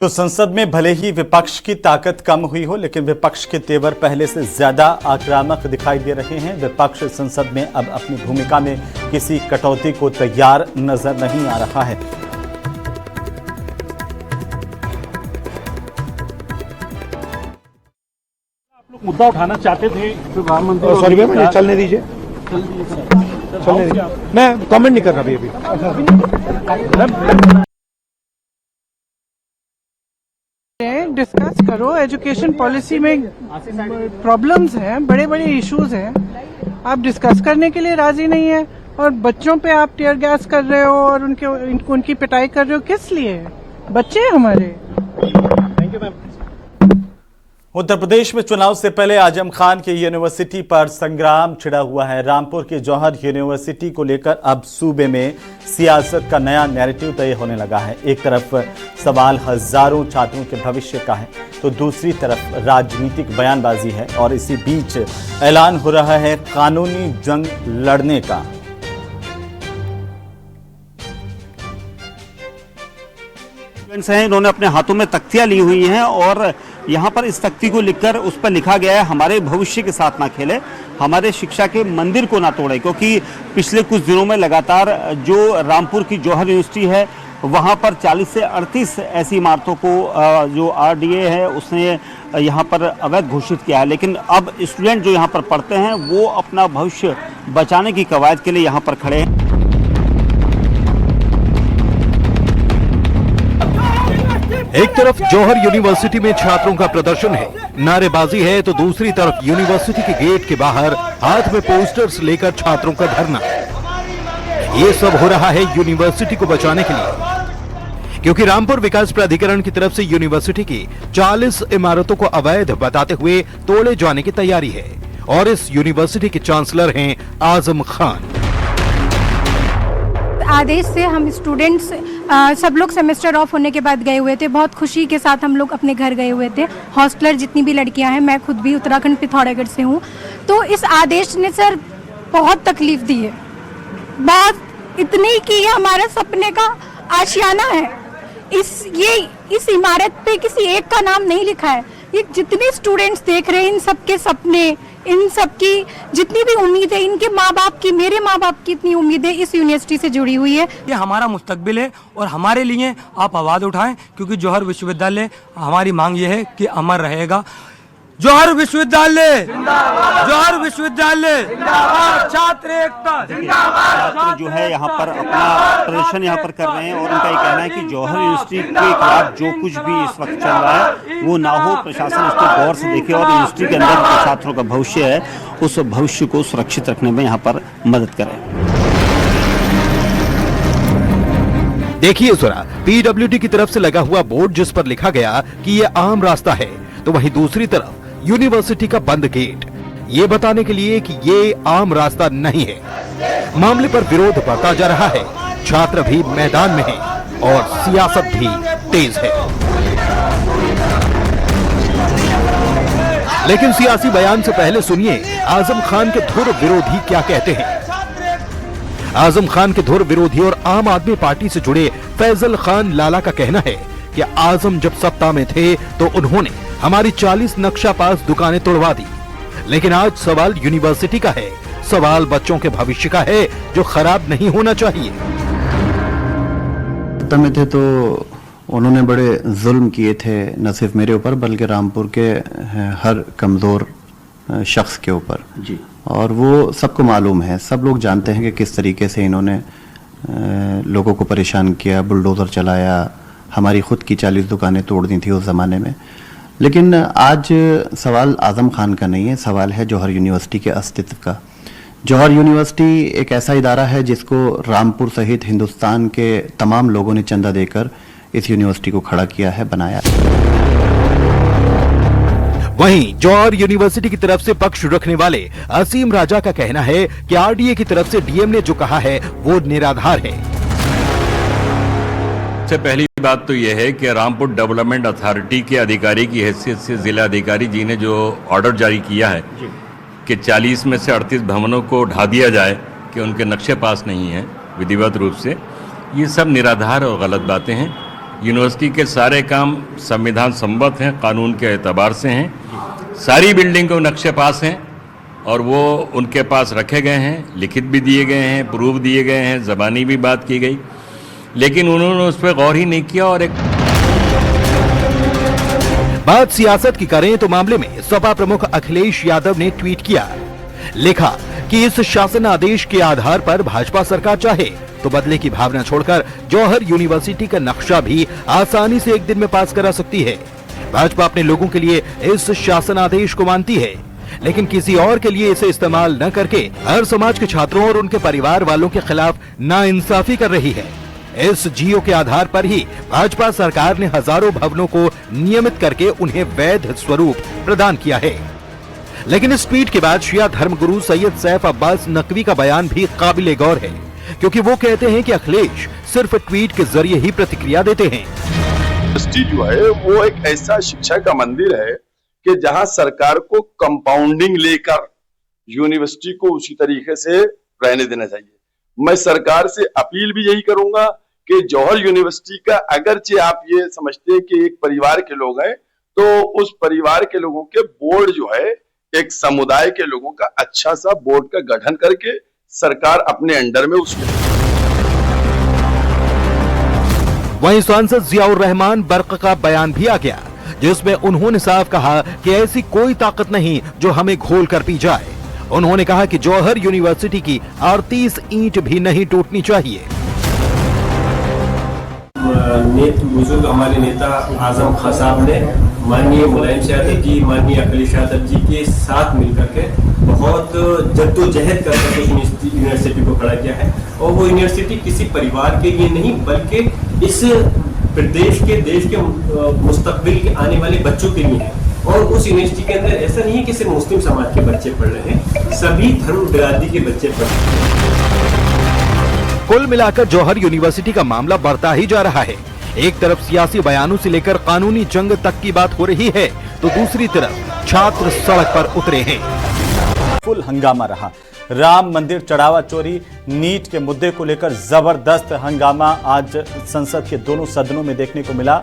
तो संसद में भले ही विपक्ष की ताकत कम हुई हो, लेकिन विपक्ष के तेवर पहले से ज्यादा आक्रामक दिखाई दे रहे हैं। विपक्ष संसद में अब अपनी भूमिका में किसी कटौती को तैयार नजर नहीं आ रहा है। आप लोग मुद्दा उठाना चाहते थे प्रधानमंत्री। सॉरी मैम, मुझे चलने दीजिए, चलने दीजिए। मैं कमेंट नहीं कर रहा अभी। डिस्कस करो, एजुकेशन पॉलिसी में प्रॉब्लम्स हैं, बड़े बड़े इश्यूज हैं, आप डिस्कस करने के लिए राजी नहीं है और बच्चों पे आप टीयर गैस कर रहे हो और उनकी पिटाई कर रहे हो। किस लिए? बच्चे हमारे। Thank you ma'am. Uttar Pradesh में चुनाव से पहले आजम खान की यूनिवर्सिटी पर संग्राम छिड़ा हुआ है। रामपुर की जौहर यूनिवर्सिटी को लेकर अब सूबे में सियासत का नया नैरेटिव तय होने लगा है। एक तरफ सवाल हजारों छात्रों के भविष्य का है, तो दूसरी तरफ राजनीतिक बयानबाजी है और इसी बीच ऐलान हो रहा है कानूनी जंग लड़ने का। हैं, इन्होंने अपने हाथों में तख्तियां ली हुई हैं और यहाँ पर इस तख्ती को लिखकर उस पर लिखा गया है हमारे भविष्य के साथ ना खेले, हमारे शिक्षा के मंदिर को ना तोड़े। क्योंकि पिछले कुछ दिनों में लगातार जो रामपुर की जौहर यूनिवर्सिटी है वहाँ पर 40 से 38 ऐसी इमारतों को जो आरडीए है उसने यहाँ पर अवैध घोषित किया है। लेकिन अब स्टूडेंट जो यहाँ पर पढ़ते हैं वो अपना भविष्य बचाने की कवायद के लिए यहाँ पर खड़े हैं। एक तरफ जौहर यूनिवर्सिटी में छात्रों का प्रदर्शन है, नारेबाजी है, तो दूसरी तरफ यूनिवर्सिटी के गेट के बाहर हाथ में पोस्टर्स लेकर छात्रों का धरना। ये सब हो रहा है यूनिवर्सिटी को बचाने के लिए, क्योंकि रामपुर विकास प्राधिकरण की तरफ से यूनिवर्सिटी की 40 इमारतों को अवैध बताते हुए तोड़े जाने की तैयारी है। और इस यूनिवर्सिटी के चांसलर हैं आजम खान। आदेश से हम स्टूडेंट्स सब लोग सेमेस्टर ऑफ होने के बाद गए हुए थे। बहुत खुशी के साथ हम लोग अपने घर गए हुए थे। हॉस्टलर जितनी भी लड़कियां हैं, मैं खुद भी उत्तराखंड पिथौरागढ़ से हूँ, तो इस आदेश ने सर बहुत तकलीफ दी है, बहुत इतनी कि हमारा सपने का आशियाना है। इस इमारत पे किसी एक का नाम नहीं लिखा है। ये जितने स्टूडेंट्स देख रहे हैं, इन सबके सपने, इन सबकी जितनी भी उम्मीद है, इनके माँ बाप की, मेरे माँ बाप की इतनी उम्मीदें इस यूनिवर्सिटी से जुड़ी हुई है। ये हमारा मुस्तकबिल है और हमारे लिए आप आवाज उठाएं, क्योंकि जौहर विश्वविद्यालय, हमारी मांग ये है कि अमर रहेगा। जौहर विश्वविद्यालय जिंदाबाद, जौहर विश्वविद्यालय जिंदाबाद, छात्र एकता जिंदाबाद। छात्र जो है यहाँ पर अपना प्रदर्शन यहाँ पर कर रहे हैं और उनका ये कहना है कि जौहर यूनिवर्सिटी के खिलाफ जो कुछ भी इस वक्त चल रहा है वो ना हो, प्रशासन इस पर गौर से देखे और यूनिवर्सिटी के अंदर जो छात्रों का भविष्य है उस भविष्य को सुरक्षित रखने में यहाँ पर मदद करें। देखिए जरा, पीडब्ल्यूडी की तरफ से लगा हुआ बोर्ड जिस पर लिखा गया कि ये आम रास्ता है, तो वहीं दूसरी तरफ यूनिवर्सिटी का बंद गेट, ये बताने के लिए कि ये आम रास्ता नहीं है। मामले पर विरोध बढ़ता जा रहा है, छात्र भी मैदान में हैं और सियासत भी तेज है। लेकिन सियासी बयान से पहले सुनिए आजम खान के धुर विरोधी क्या कहते हैं। आजम खान के धुर विरोधी और आम आदमी पार्टी से जुड़े फैजल खान लाला का कहना है कि आजम जब सत्ता में थे तो उन्होंने हमारी 40 नक्शा पास दुकानें तोड़वा दी, लेकिन आज सवाल यूनिवर्सिटी का है, सवाल बच्चों के भविष्य का है जो खराब नहीं होना चाहिए। सत्ता में थे तो उन्होंने बड़े जुल्म किए थे, न सिर्फ मेरे ऊपर बल्कि रामपुर के हर कमजोर शख्स के ऊपर जी। और वो सबको मालूम है, सब लोग जानते हैं कि किस तरीके से इन्होंने लोगों को परेशान किया, बुलडोजर चलाया, हमारी खुद की 40 दुकानें तोड़ दी थी उस ज़माने में। लेकिन आज सवाल आजम खान का नहीं है, सवाल है जौहर यूनिवर्सिटी के अस्तित्व का। जौहर यूनिवर्सिटी एक ऐसा इदारा है जिसको रामपुर सहित हिंदुस्तान के तमाम लोगों ने चंदा देकर इस यूनिवर्सिटी को खड़ा किया है, बनाया। वहीं जौहर यूनिवर्सिटी की तरफ से पक्ष रखने वाले असीम राजा का कहना है कि आरडीए की तरफ से डीएम ने जो कहा है वो निराधार है। सबसे पहली बात तो यह है कि रामपुर डेवलपमेंट अथॉरिटी के अधिकारी की हैसियत से जिला अधिकारी जी ने जो ऑर्डर जारी किया है कि 40 में से 38 भवनों को ढा दिया जाए कि उनके नक्शे पास नहीं हैं विधिवत रूप से, ये सब निराधार और गलत बातें हैं। यूनिवर्सिटी के सारे काम संविधान सम्मत हैं, कानून के एतबार से हैं। सारी बिल्डिंग को नक्शे पास हैं और वो उनके पास रखे गए हैं, लिखित भी दिए गए हैं, प्रूफ दिए गए हैं, ज़बानी भी बात की गई, लेकिन उन्होंने उस पर गौर ही नहीं किया। और एक बात सियासत की करें तो मामले में सपा प्रमुख अखिलेश यादव ने ट्वीट किया, लिखा कि इस शासन आदेश के आधार पर भाजपा सरकार चाहे तो बदले की भावना छोड़कर जौहर यूनिवर्सिटी का नक्शा भी आसानी से एक दिन में पास करा सकती है। भाजपा अपने लोगों के लिए इस शासन आदेश को मानती है, लेकिन किसी और के लिए इसे इस्तेमाल न करके हर समाज के छात्रों और उनके परिवार वालों के खिलाफ नाइंसाफी कर रही है। इस जीओ के आधार पर ही भाजपा सरकार ने हजारों भवनों को नियमित करके उन्हें वैध स्वरूप प्रदान किया है। लेकिन इस ट्वीट के बाद शिया धर्मगुरु सैयद सैफ अब्बास नकवी का बयान भी काबिले गौर है, क्योंकि वो कहते हैं कि अखिलेश सिर्फ ट्वीट के जरिए ही प्रतिक्रिया देते हैं। यूनिवर्सिटी जो है वो एक ऐसा शिक्षा का मंदिर है कि जहां सरकार को कंपाउंडिंग लेकर यूनिवर्सिटी को उसी तरीके से रहने देना चाहिए। मैं सरकार से अपील भी यही करूंगा कि जौहर यूनिवर्सिटी का अगरचे आप ये समझते हैं कि एक परिवार के लोग हैं, तो उस परिवार के लोगों के बोर्ड जो है एक समुदाय के लोगों का अच्छा सा बोर्ड का गठन करके सरकार अपने अंडर में उसके। वहीं सांसद जियाउर रहमान बर्क का बयान भी आ गया, जिसमें उन्होंने साफ कहा कि ऐसी कोई ताकत नहीं जो हमें घोल कर पी जाए। उन्होंने कहा कि जौहर यूनिवर्सिटी की 38 ईंट भी नहीं टूटनी चाहिए। बुजुर्ग हमारे नेता आजम खान साहब ने माननीय मुलायम यादव जी, माननीय अखिलेश यादव जी के साथ मिलकर के बहुत जद्दोजहद करके यूनिवर्सिटी को खड़ा किया है। और वो यूनिवर्सिटी किसी परिवार के लिए नहीं बल्कि इस प्रदेश के देश के मुस्तकबिल के आने वाले बच्चों के लिए है। और उस यूनिवर्सिटी के अंदर ऐसा नहीं है कि सिर्फ मुस्लिम समाज के बच्चे पढ़ रहे हैं, सभी धर्म बिरादरी के बच्चे पढ़ रहे हैं। कुल मिलाकर जौहर यूनिवर्सिटी का मामला बढ़ता ही जा रहा है। एक तरफ सियासी बयानों से लेकर कानूनी जंग तक की बात हो रही है, तो दूसरी तरफ छात्र सड़क पर उतरे हैं। फुल हंगामा रहा। राम मंदिर चढ़ावा चोरी, नीट के मुद्दे को लेकर जबरदस्त हंगामा आज संसद के दोनों सदनों में देखने को मिला।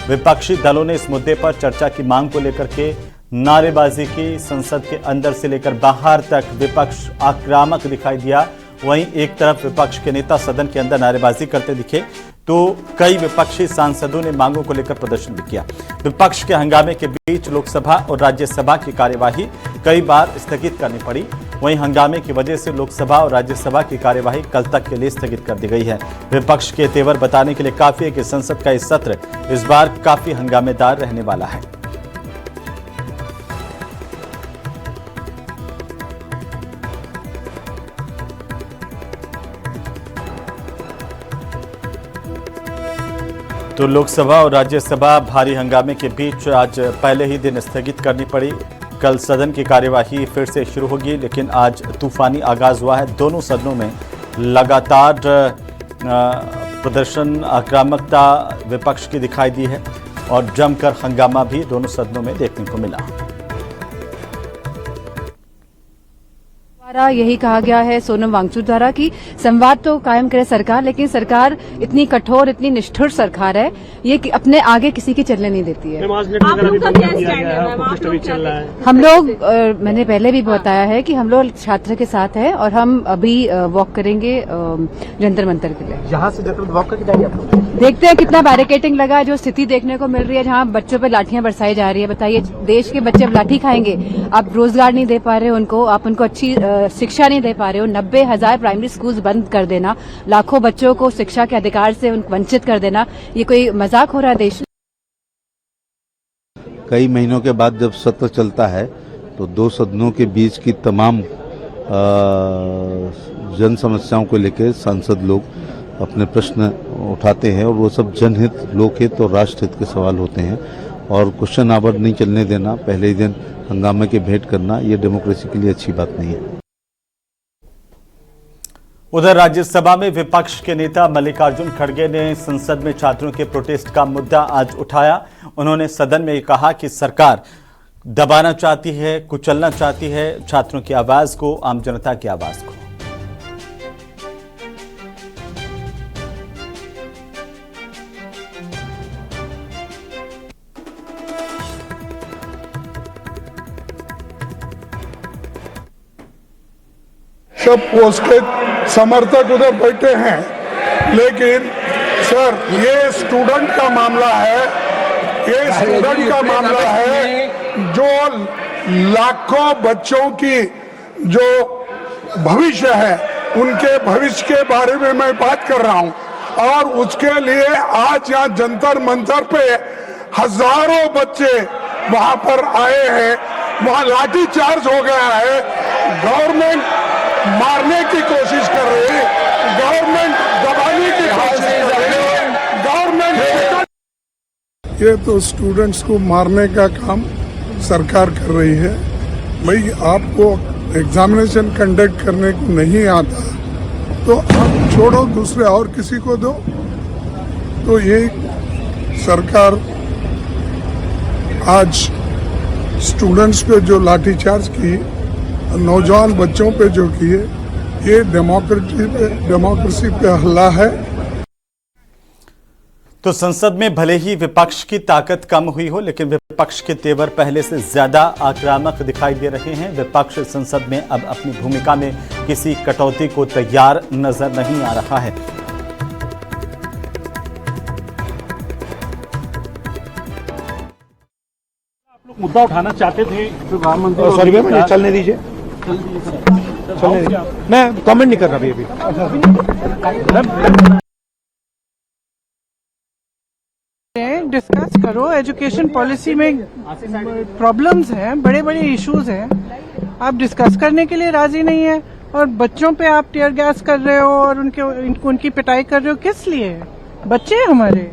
विपक्षी दलों ने इस मुद्दे पर चर्चा की मांग को लेकर के नारेबाजी की। संसद के अंदर से लेकर बाहर तक विपक्ष आक्रामक दिखाई दिया। वहीं एक तरफ विपक्ष के नेता सदन के अंदर नारेबाजी करते दिखे, तो कई विपक्षी सांसदों ने मांगों को लेकर प्रदर्शन भी किया। विपक्ष के हंगामे के बीच लोकसभा और राज्यसभा की कार्यवाही कई बार स्थगित करनी पड़ी। वहीं हंगामे की वजह से लोकसभा और राज्यसभा की कार्यवाही कल तक के लिए स्थगित कर दी गई है। विपक्ष के तेवर बताने के लिए काफी है कि संसद का इस सत्र इस बार काफी हंगामेदार रहने वाला है। तो लोकसभा और राज्यसभा भारी हंगामे के बीच आज पहले ही दिन स्थगित करनी पड़ी। कल सदन की कार्यवाही फिर से शुरू होगी, लेकिन आज तूफानी आगाज हुआ है। दोनों सदनों में लगातार प्रदर्शन, आक्रामकता विपक्ष की दिखाई दी है और जमकर हंगामा भी दोनों सदनों में देखने को मिला। यही कहा गया है सोनम वांगचुक द्वारा कि संवाद तो कायम करे सरकार, लेकिन सरकार इतनी कठोर, इतनी निष्ठुर सरकार है, ये कि अपने आगे किसी की चलने नहीं देती है। हम लोग मैंने पहले भी बताया है कि हम लोग छात्र के साथ हैं और हम अभी वॉक करेंगे जंतर मंतर के लिए। यहाँ से वॉक करके जाएंगे आप लोग? देखते हैं कितना बैरिकेटिंग लगा है। जो स्थिति देखने को मिल रही है जहाँ बच्चों पे लाठियां बरसाई जा रही है, बताइए देश के बच्चे अब लाठी खाएंगे? आप रोजगार नहीं दे पा रहे हो उनको, आप उनको अच्छी शिक्षा नहीं दे पा रहे हो। 90,000 प्राइमरी स्कूल्स बंद कर देना, लाखों बच्चों को शिक्षा के अधिकार से वंचित कर देना, ये कोई मजाक हो रहा है देश? कई महीनों के बाद जब सत्र चलता है तो दो सदनों के बीच की तमाम जन समस्याओं को लेकर सांसद लोग अपने प्रश्न उठाते हैं और वो सब जनहित, लोकहित और राष्ट्रहित के सवाल होते हैं। और क्वेश्चन आवर नहीं चलने देना, पहले ही दिन हंगामे के भेंट करना, ये डेमोक्रेसी के लिए अच्छी बात नहीं है। उधर राज्यसभा में विपक्ष के नेता मल्लिकार्जुन खड़गे ने संसद में छात्रों के प्रोटेस्ट का मुद्दा आज उठाया। उन्होंने सदन में कहा कि सरकार दबाना चाहती है, कुचलना चाहती है छात्रों की आवाज को, आम जनता की आवाज को। सब पोस्ट के समर्थक उधर बैठे हैं, लेकिन सर ये स्टूडेंट का मामला है, ये स्टूडेंट का मामला है जो लाखों बच्चों की जो भविष्य है उनके भविष्य के बारे में मैं बात कर रहा हूं। और उसके लिए आज यहाँ जंतर मंतर पे हजारों बच्चे वहां पर आए हैं, वहां लाठी चार्ज हो गया है, गवर्नमेंट मारने की कोशिश कर रही है, गवर्नमेंट दबाने की कोशिश कर रही है, गवर्नमेंट ये तो स्टूडेंट्स को मारने का काम सरकार कर रही है। भाई आपको एग्जामिनेशन कंडक्ट करने को नहीं आता तो आप छोड़ो, दूसरे और किसी को दो। तो ये सरकार आज स्टूडेंट्स पे जो लाठीचार्ज की, नौजवान बच्चों पे जो किए, ये डेमोक्रेसी पे हमला है। तो संसद में भले ही विपक्ष की ताकत कम हुई हो, लेकिन विपक्ष के तेवर पहले से ज्यादा आक्रामक दिखाई दे रहे हैं। विपक्ष संसद में अब अपनी भूमिका में किसी कटौती को तैयार नजर नहीं आ रहा है। आप लोग मुद्दा उठाना चाहते थे प्रधानमंत्री। सॉरी भैया, मुझे चलने दीजिए, चलने दीजिए, मैं कमेंट नहीं कर रहा अभी। डिस्कस करो, एजुकेशन पॉलिसी में प्रॉब्लम्स हैं, बड़े बड़े इश्यूज हैं, आप डिस्कस करने के लिए राजी नहीं है और बच्चों पे आप टीयर गैस कर रहे हो और उनकी पिटाई कर रहे हो। किस लिए? बच्चे हमारे